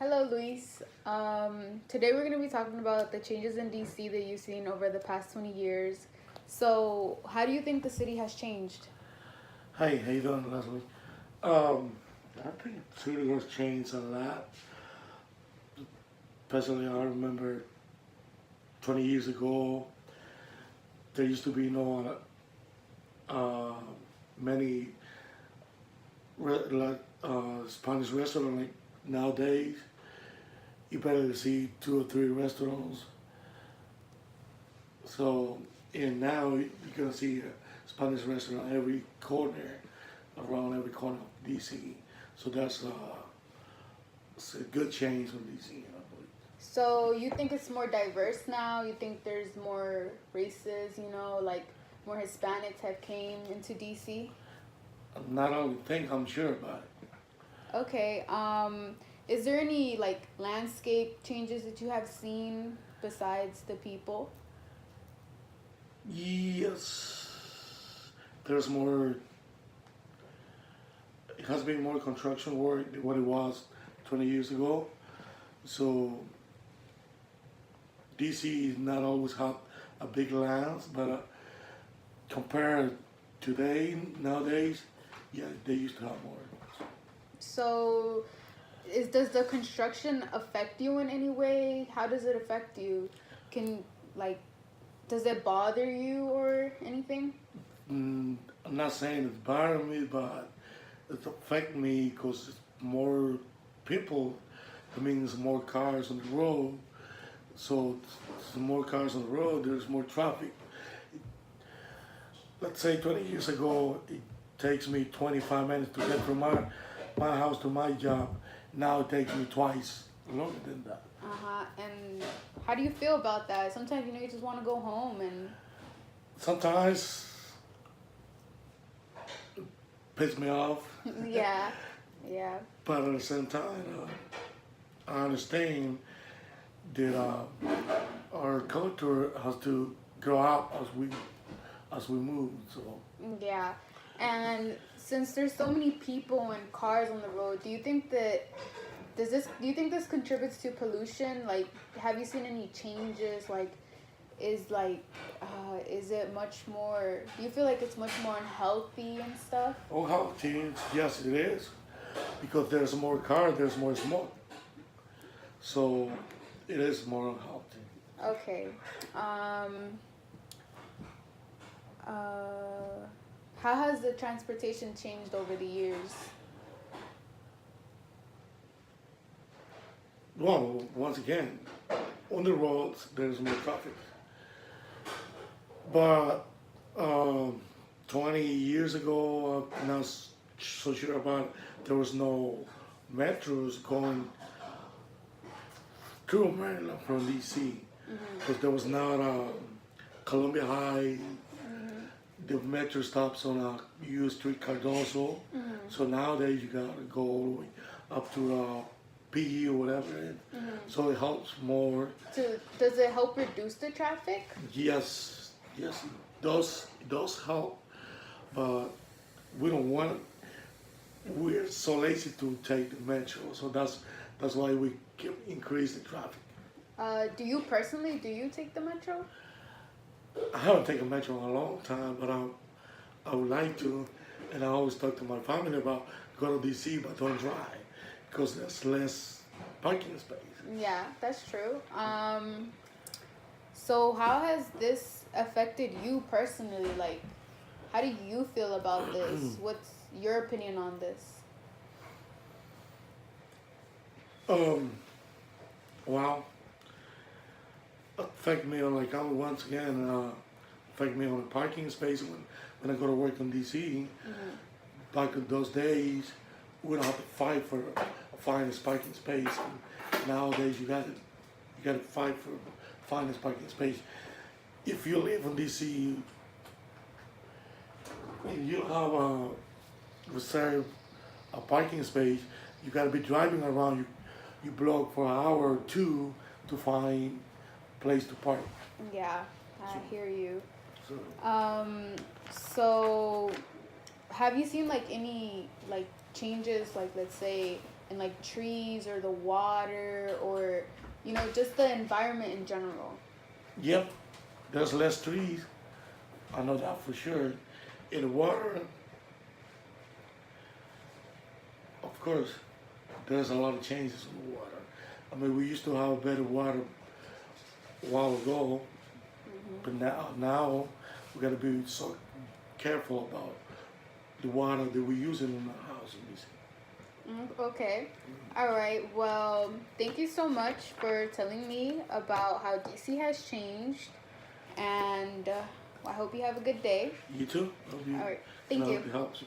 Hello, Luis. Today we're going to be talking about the changes in DC that you've seen over the past 20 years. So, how do you think the city has changed? Hey, how you doing, Leslie? Um, I think City has changed a lot. Especially, I remember 20 years ago, there used to be no uh, many Spanish restaurants like nowadays. You better see two or three restaurants. So, and now you're gonna see a Spanish restaurant every corner, around every corner of DC. So it's a good change from DC, I believe. So, you think it's more diverse now? You think there's more races, like more Hispanics have came into DC? Not only think, I'm sure about it. Okay. Is there any like landscape changes that you have seen besides the people? Yes, there's more. It has been more construction work than what it was 20 years ago. So DC not always have a big lands, but compared today nowadays, yeah, they used to have more. So, does the construction affect you in any way? How does it affect you? Can like does it bother you or anything? I'm not saying it's bothering me, but it affect me because it's more people. That means more cars on the road. So the more cars on the road, there's more traffic. Let's say 20 years ago, it takes me 25 minutes to get from my house to my job. Now it takes me twice longer than that. Uh-huh. And how do you feel about that? Sometimes you just want to go home and Sometimes piss me off, yeah. Yeah. but at the same time, I understand that our culture has to grow up as we move. So Yeah. And since there's so many people and cars on the road, do you think this contributes to pollution? Like, have you seen any changes? Is it much more? Do you feel like it's much more unhealthy and stuff? oh, how change? Yes, it is because there's more cars, there's more smoke. So it is more unhealthy. Okay. Um. Uh. How has the transportation changed over the years? Well, once again, on the roads there's more traffic, but um, 20 years ago, I'm not so sure about it, there was no metros going through Maryland from DC Mm-hmm. because there was not Columbia High, Mm-hmm. the metro stops on U Street Cardoso. Mm-hmm. So nowadays you gotta go all the way up to PE or whatever. Mm-hmm. So it helps more. So does it help reduce the traffic? Yes, yes, it does help, but we don't want. We're so lazy to take the metro, so that's why we keep increase the traffic. Do you personally, do you take the metro? I haven't taken metro in a long time, but I would like to, and I always talk to my family about go to DC, but don't drive because there's less parking space. Yeah, that's true. So how has this affected you personally? Like, how do you feel about this? What's your opinion on this? Um, well, affect me on like I would once again affect me on the parking space when I go to work in DC. Mm-hmm. Back in those days, we don't have to fight for a finest parking space. And nowadays, you got to fight for finest parking space. If you live in DC, and you have a reserve a parking space, you got to be driving around. You block for an hour or two to find a place to park. Yeah, I So, hear you. so So have you seen like any like changes, like let's say in like trees or the water or just the environment in general? Yep, there's less trees. I know that for sure. In the water, of course, there's a lot of changes in the water. I mean, we used to have better water a while ago, but now we got to be so careful about the water that we're using in our houses. Okay. All right. Well, thank you so much for telling me about how DC has changed, and I hope you have a good day. You too. Hope you, All right. Thank you. It helps.